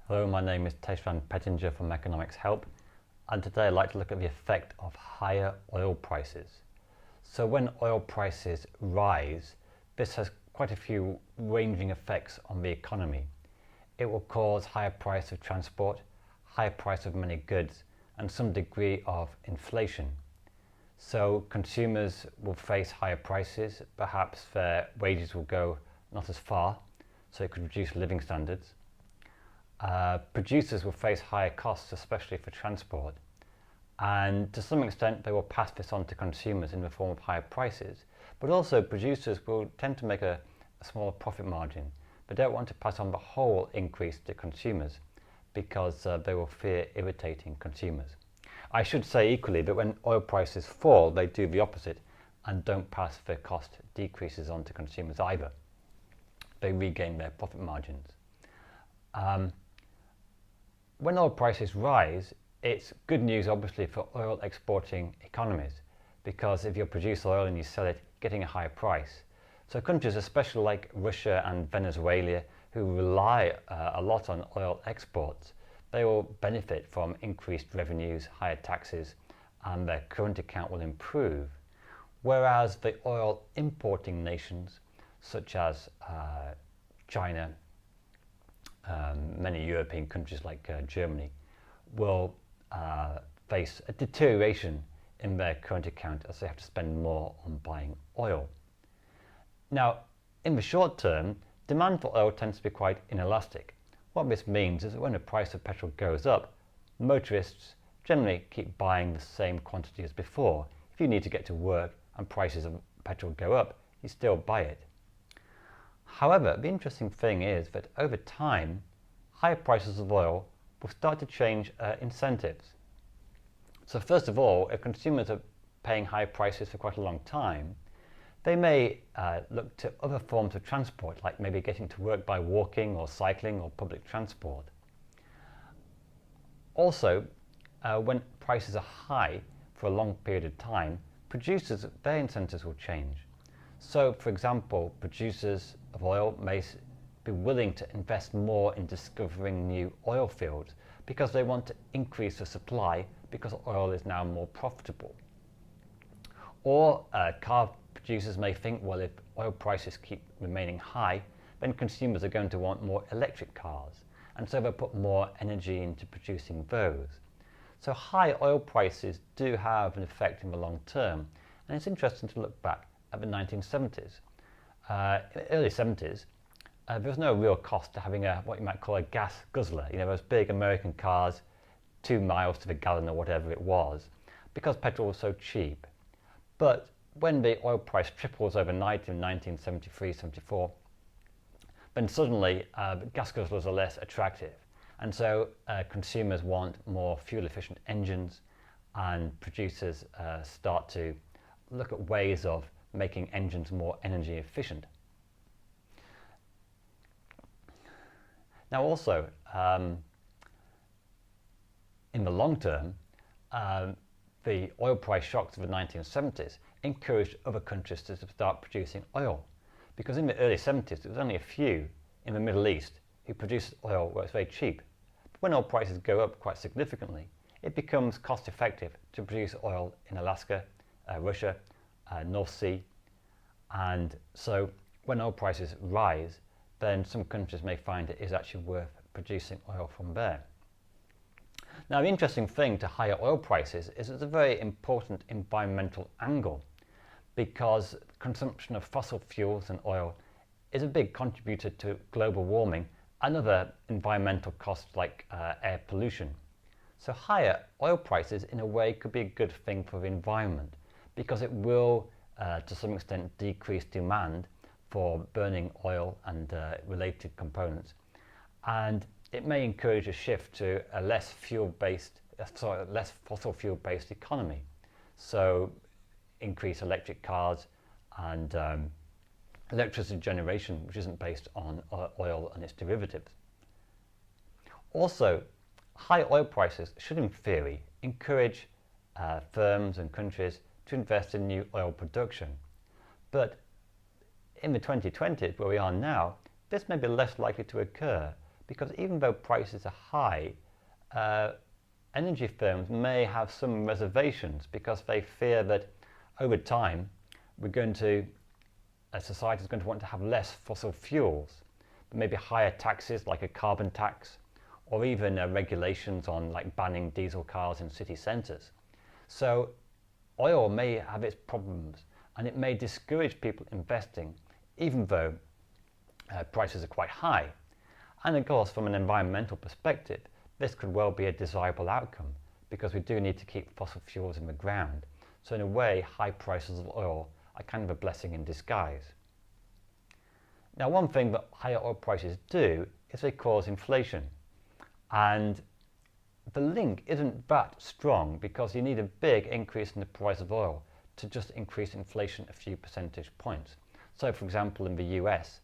Hello, my name is Tejvan Pettinger from Economics Help, and today I'd like to look at the effect of higher oil prices. So when oil prices rise, this has quite a few ranging effects on the economy. It will cause higher price of transport, higher price of many goods, and some degree of inflation. So consumers will face higher prices, perhaps their wages will go not as far, so it could reduce living standards. Producers will face higher costs, especially for transport, and to some extent they will pass this on to consumers in the form of higher prices, but also producers will tend to make a smaller profit margin. They don't want to pass on the whole increase to consumers because they will fear irritating consumers. I should say equally that when oil prices fall, they do the opposite and don't pass their cost decreases on to consumers either. They regain their profit margins. When oil prices rise, it's good news obviously for oil exporting economies, because if you produce oil and you sell it, getting a higher price. So countries especially like Russia and Venezuela, who rely a lot on oil exports, they will benefit from increased revenues, higher taxes, and their current account will improve. Whereas the oil importing nations such as China, many European countries like Germany will face a deterioration in their current account as they have to spend more on buying oil. Now, in the short term, demand for oil tends to be quite inelastic. What this means is that when the price of petrol goes up, motorists generally keep buying the same quantity as before. If you need to get to work and prices of petrol go up, you still buy it. However, the interesting thing is that over time, higher prices of oil will start to change incentives. So first of all, if consumers are paying high prices for quite a long time, they may look to other forms of transport, like maybe getting to work by walking or cycling or public transport. Also, when prices are high for a long period of time, producers, their incentives will change. So, for example, producers of oil may be willing to invest more in discovering new oil fields because they want to increase the supply because oil is now more profitable. Or car producers may think, well, if oil prices keep remaining high, then consumers are going to want more electric cars, and so they'll put more energy into producing those. So high oil prices do have an effect in the long term, and it's interesting to look back at the 1970s. In the early 70s, there was no real cost to having what you might call a gas guzzler, those big American cars, 2 miles to the gallon or whatever it was, because petrol was so cheap. But when the oil price triples overnight in 1973-74, then suddenly gas guzzlers are less attractive. And so consumers want more fuel-efficient engines, and producers start to look at ways of making engines more energy efficient. Now also, in the long term, the oil price shocks of the 1970s encouraged other countries to start producing oil, because in the early 70s there was only a few in the Middle East who produced oil where it's very cheap. But when oil prices go up quite significantly, it becomes cost effective to produce oil in Alaska, Russia, North Sea, and so when oil prices rise, then some countries may find it is actually worth producing oil from there. Now, the interesting thing to higher oil prices is it's a very important environmental angle, because consumption of fossil fuels and oil is a big contributor to global warming and other environmental costs like air pollution. So higher oil prices in a way could be a good thing for the environment, because it will to some extent decrease demand for burning oil and related components, and it may encourage a shift to a less fossil fuel based economy. So increase electric cars and electricity generation which isn't based on oil and its derivatives. Also, high oil prices should in theory encourage firms and countries to invest in new oil production. But in the 2020s, where we are now, this may be less likely to occur, because even though prices are high, energy firms may have some reservations because they fear that over time society is going to want to have less fossil fuels, but maybe higher taxes like a carbon tax, or even regulations on like banning diesel cars in city centres. So oil may have its problems and it may discourage people investing even though prices are quite high. And of course, from an environmental perspective, this could well be a desirable outcome because we do need to keep fossil fuels in the ground. So in a way, high prices of oil are kind of a blessing in disguise. Now, one thing that higher oil prices do is they cause inflation. And the link isn't that strong because you need a big increase in the price of oil to just increase inflation a few percentage points. So for example, in the US,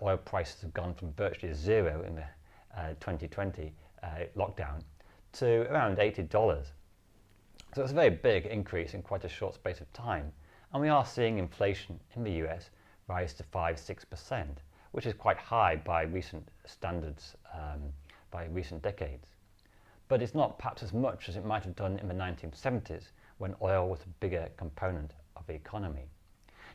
oil prices have gone from virtually zero in the 2020 lockdown to around $80. So it's a very big increase in quite a short space of time. And we are seeing inflation in the US rise to 5–6%, which is quite high by recent standards, by recent decades. But it's not perhaps as much as it might have done in the 1970s when oil was a bigger component of the economy.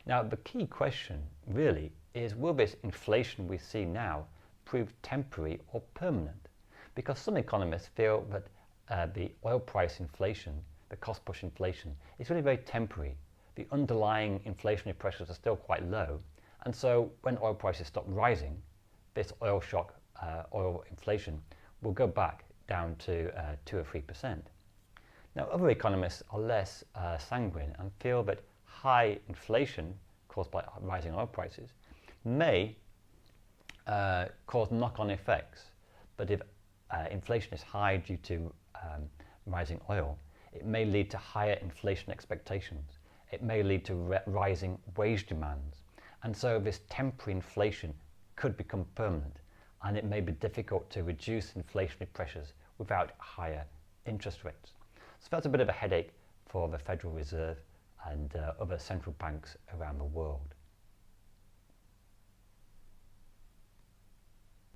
Now, the key question really is, will this inflation we see now prove temporary or permanent? Because some economists feel that the oil price inflation, the cost push inflation, is really very temporary. The underlying inflationary pressures are still quite low. And so when oil prices stop rising, this oil shock, oil inflation will go back down to 2 or 3%. Now, other economists are less sanguine and feel that high inflation caused by rising oil prices may cause knock-on effects. But if inflation is high due to rising oil, it may lead to higher inflation expectations. It may lead to rising wage demands. And so this temporary inflation could become permanent, and it may be difficult to reduce inflationary pressures without higher interest rates. So that's a bit of a headache for the Federal Reserve and other central banks around the world.